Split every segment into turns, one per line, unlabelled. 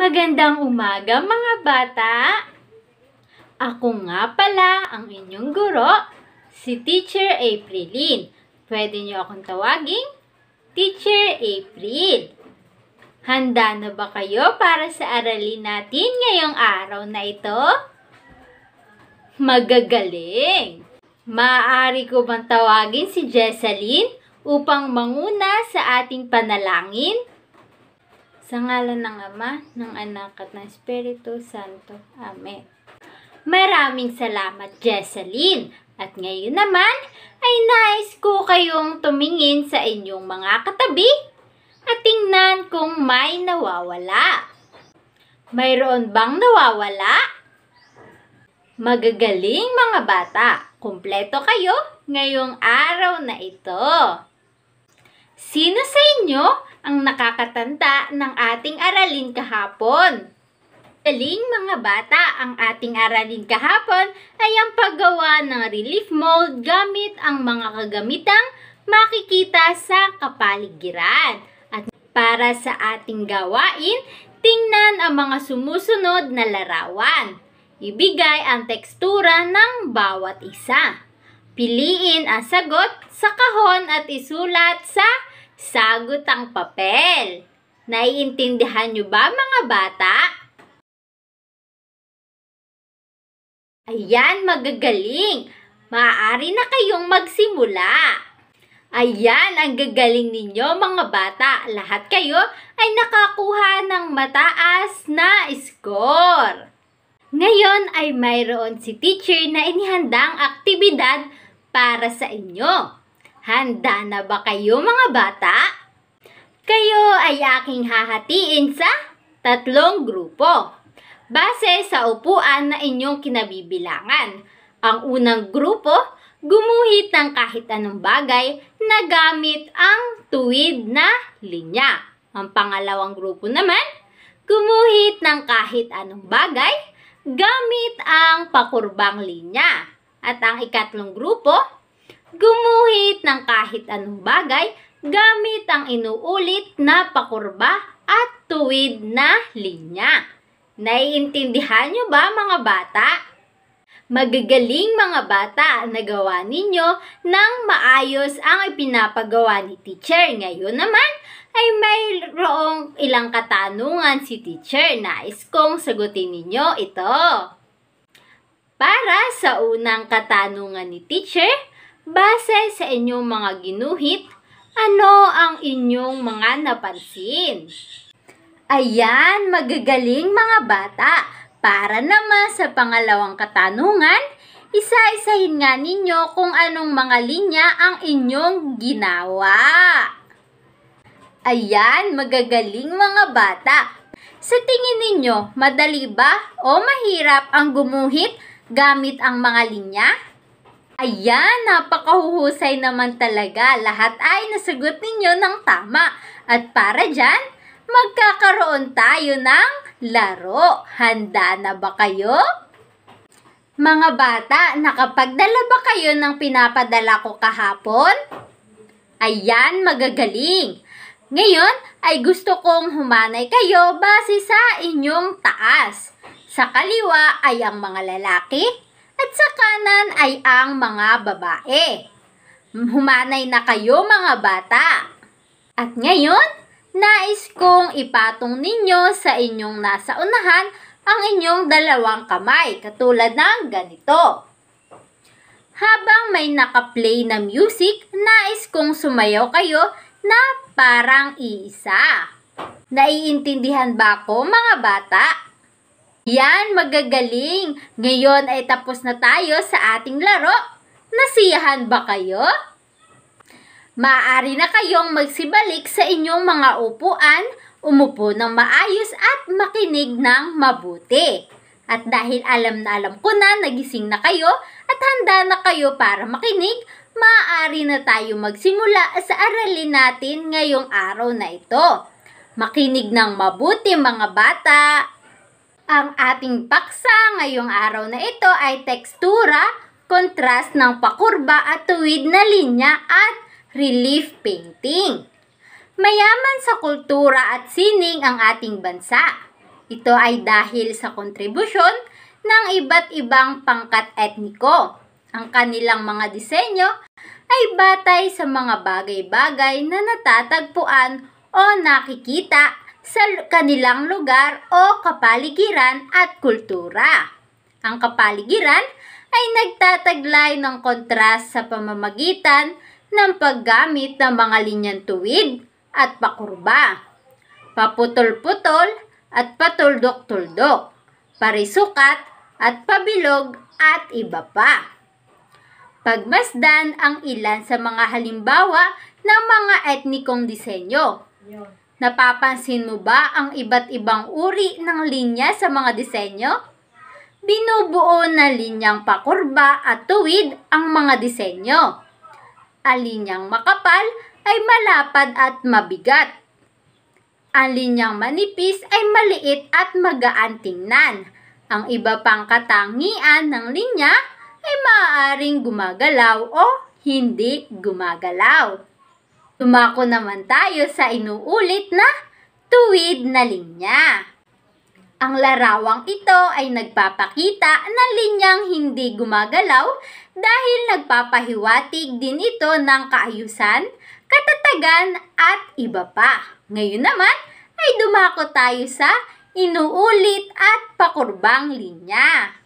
Magandang umaga mga bata! Ako nga pala ang inyong guro, si Teacher Aprilyn. Pwede niyo akong tawaging Teacher April. Handa na ba kayo para sa aralin natin ngayong araw na ito? Magagaling! Maaari ko bang tawagin si Jessalyn upang manguna sa ating panalangin? Sa ngalan ng Ama, ng Anak at ng Espiritu Santo. Amen. Maraming salamat, Jessalyn. At ngayon naman, ay nais ko kayong tumingin sa inyong mga katabi at tingnan kung may nawawala. Mayroon bang nawawala? Magagaling mga bata. Kumpleto kayo ngayong araw na ito. Sino sa inyo ang nakakatanda ng ating aralin kahapon? Galing mga bata, ang ating aralin kahapon ay ang paggawa ng relief mold gamit ang mga kagamitang makikita sa kapaligiran. At para sa ating gawain, tingnan ang mga sumusunod na larawan. Ibigay ang tekstura ng bawat isa. Piliin ang sagot sa kahon at isulat sa sagutang papel. Naiintindihan niyo ba mga bata? Ayan, magagaling! Maaari na kayong magsimula. Ayan, ang gagaling ninyo mga bata. Lahat kayo ay nakakuha ng mataas na score. Ngayon ay mayroon si teacher na inihandang aktibidad para sa inyo. Handa na ba kayo mga bata? Kayo ay aking hahatiin sa 3 grupo. Base sa upuan na inyong kinabibilangan. Ang unang grupo, gumuhit ng kahit anong bagay na gamit ang tuwid na linya. Ang pangalawang grupo naman, gumuhit ng kahit anong bagay gamit ang pakurbang linya. At ang ikatlong grupo, gumuhit ng kahit anong bagay gamit ang inuulit na pakurba at tuwid na linya. Naiintindihan niyo ba mga bata? Magagaling mga bata, nagawa ninyo ng maayos ang ipinapagawa ni teacher. Ngayon naman ay mayroong ilang katanungan si teacher. Nais kong sagutin ninyo ito. Para sa unang katanungan ni teacher, base sa inyong mga ginuhit, ano ang inyong mga napansin? Ayan, magagaling mga bata. Para naman sa pangalawang katanungan, isa-isahin nga ninyo kung anong mga linya ang inyong ginawa. Ayan, magagaling mga bata. Sa tingin ninyo, madali ba o mahirap ang gumuhit gamit ang mga linya? Ayan, napakahuhusay naman talaga. Lahat ay nasagot ninyo ng tama. At para dyan, magkakaroon tayo ng laro. Handa na ba kayo? Mga bata, nakapagdala ba kayo ng pinapadala ko kahapon? Ayan, magagaling. Ngayon ay gusto kong humanay kayo base sa inyong taas. Sa kaliwa ay ang mga lalaki at sa kanan ay ang mga babae. Humanay na kayo mga bata. At ngayon, nais kong ipatong ninyo sa inyong nasa unahan ang inyong dalawang kamay, katulad ng ganito. Habang may nakaplay na music, nais kong sumayaw kayo na parang iisa. Naiintindihan ba ako mga bata? Yan, magagaling! Ngayon ay tapos na tayo sa ating laro. Nasiyahan ba kayo? Maaari na kayong magsibalik sa inyong mga upuan, umupo ng maayos at makinig ng mabuti. At dahil alam na alam ko na nagising na kayo at handa na kayo para makinig, maaari na tayo magsimula sa aralin natin ngayong araw na ito. Makinig ng mabuti mga bata. Ang ating paksa ngayong araw na ito ay tekstura, kontrast ng pakurba at tuwid na linya at relief painting. Mayaman sa kultura at sining ang ating bansa. Ito ay dahil sa kontribusyon ng iba't ibang pangkat etniko. Ang kanilang mga disenyo ay batay sa mga bagay-bagay na natatagpuan o nakikita sa kanilang lugar o kapaligiran at kultura. Ang kapaligiran ay nagtataglay ng kontrast sa pamamagitan ng paggamit ng mga linyang tuwid at pakurba, paputol-putol at patuldok-tuldok, parisukat at pabilog at iba pa. Pagmasdan ang ilan sa mga halimbawa ng mga etnikong disenyo. Napapansin mo ba ang iba't ibang uri ng linya sa mga disenyo? Binubuo na linyang pakurba at tuwid ang mga disenyo. Ang linyang makapal ay malapad at mabigat. Ang linyang manipis ay maliit at magaan tingnan. Ang iba pang katangian ng linya ay maaaring gumagalaw o hindi gumagalaw. Tumako naman tayo sa inuulit na tuwid na linya. Ang larawang ito ay nagpapakita ng linyang hindi gumagalaw dahil nagpapahiwatig din ito ng kaayusan, katatagan at iba pa. Ngayon naman ay dumako tayo sa inuulit at pakurbang linya.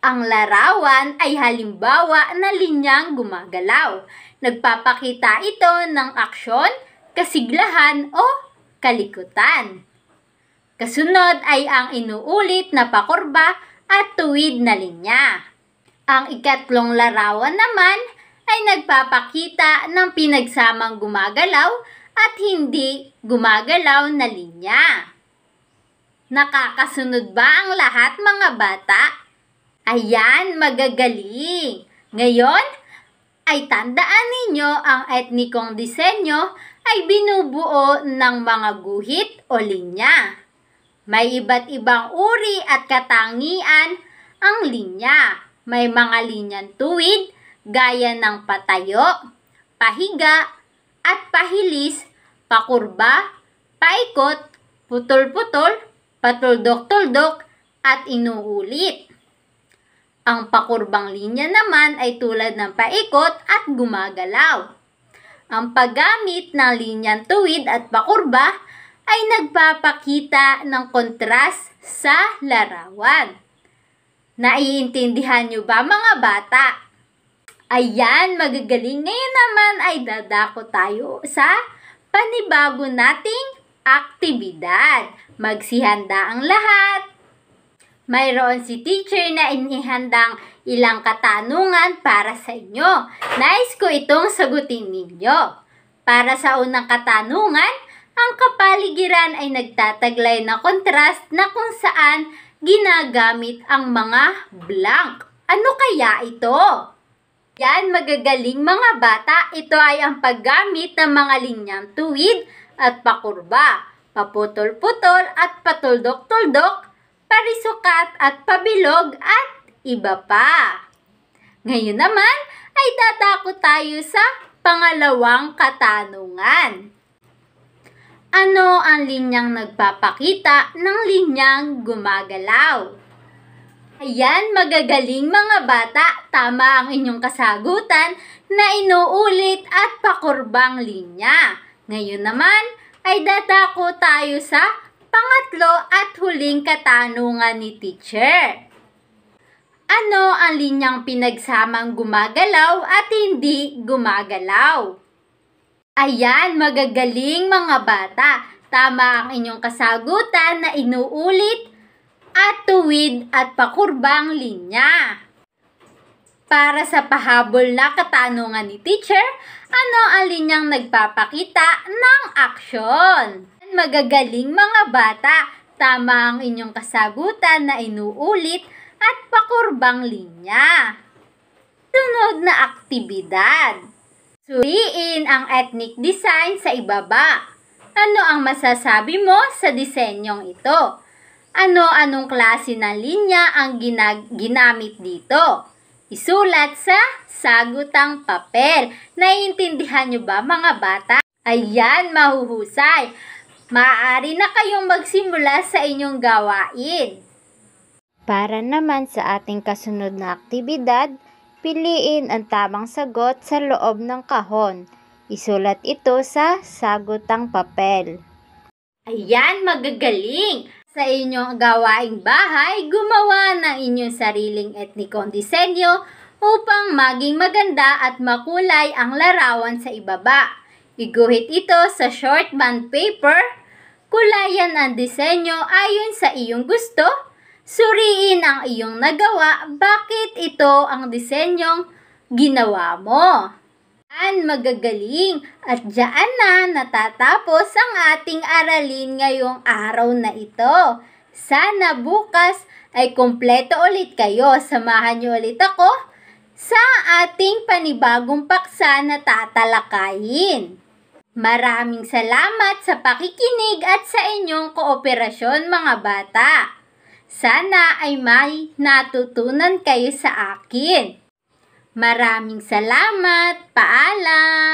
Ang larawan ay halimbawa na linyang gumagalaw. Nagpapakita ito ng aksyon, kasiglahan o kalikutan. Kasunod ay ang inuulit na pakurba at tuwid na linya. Ang ikatlong larawan naman ay nagpapakita ng pinagsamang gumagalaw at hindi gumagalaw na linya. Nakakasunod ba ang lahat, mga bata? Ayan, magagaling! Ngayon, ay tandaan ninyo ang etnikong disenyo ay binubuo ng mga guhit o linya. May iba't ibang uri at katangian ang linya. May mga linyang tuwid, gaya ng patayo, pahiga, at pahilis, pakurba, paikot, putol-putol, patuldok-tuldok, at inuulit. Ang pakurbang linya naman ay tulad ng paikot at gumagalaw. Ang paggamit ng linyang tuwid at pakurba ay nagpapakita ng kontrast sa larawan. Naiintindihan niyo ba, mga bata? Ayan, magagaling. Ngayon naman ay dadako tayo sa panibago nating aktibidad. Magsihanda ang lahat. Mayroon si teacher na inihandang ilang katanungan para sa inyo. Nais ko itong sagutin ninyo. Para sa unang katanungan, ang kapaligiran ay nagtataglay na kontrast na kung saan ginagamit ang mga blank. Ano kaya ito? Yan, magagaling, mga bata. Ito ay ang paggamit ng mga linyang tuwid at pakurba, paputol-putol at patuldok-tuldok, parisukat at pabilog at iba pa. Ngayon naman ay dadako tayo sa pangalawang katanungan. Ano ang linyang nagpapakita ng linyang gumagalaw? Ayan, magagaling, mga bata. Tama ang inyong kasagutan na inuulit at pakurbang linya. Ngayon naman ay dadako tayo sa pangatlo at huling katanungan ni teacher. Ano ang linyang pinagsamang gumagalaw at hindi gumagalaw? Ayan, magagaling, mga bata. Tama ang inyong kasagutan na inuulit at tuwid at pakurbang linya. Para sa pahabol na katanungan ni teacher, ano ang linyang nagpapakita ng aksyon? Magagaling, mga bata. Tama ang inyong kasagutan na inuulit at pakurbang linya. Sunod na aktibidad. Suriin ang ethnic design sa ibaba. Ano ang masasabi mo sa disenyong ito? Ano-anong klase ng linya ang ginamit dito? Isulat sa sagutang papel. Naiintindihan nyo ba, mga bata? Ayan, mahuhusay. Maaari na kayong magsimula sa inyong gawain.
Para naman sa ating kasunod na aktibidad, piliin ang tamang sagot sa loob ng kahon. Isulat ito sa sagutang papel.
Ayan, magagaling! Sa inyong gawaing bahay, gumawa ng inyong sariling etnikong disenyo upang maging maganda at makulay ang larawan sa ibaba. Iguhit ito sa short bond paper. Kulayan ang disenyo ayon sa iyong gusto. Suriin ang iyong nagawa. Bakit ito ang disenyong ginawa mo? Ang magagaling at diyan na natatapos ang ating aralin ngayong araw na ito. Sana bukas ay kumpleto ulit kayo. Samahan niyo ulit ako sa ating panibagong paksa na tatalakayin. Maraming salamat sa pakikinig at sa inyong kooperasyon mga bata. Sana ay may natutunan kayo sa akin. Maraming salamat. Paalam!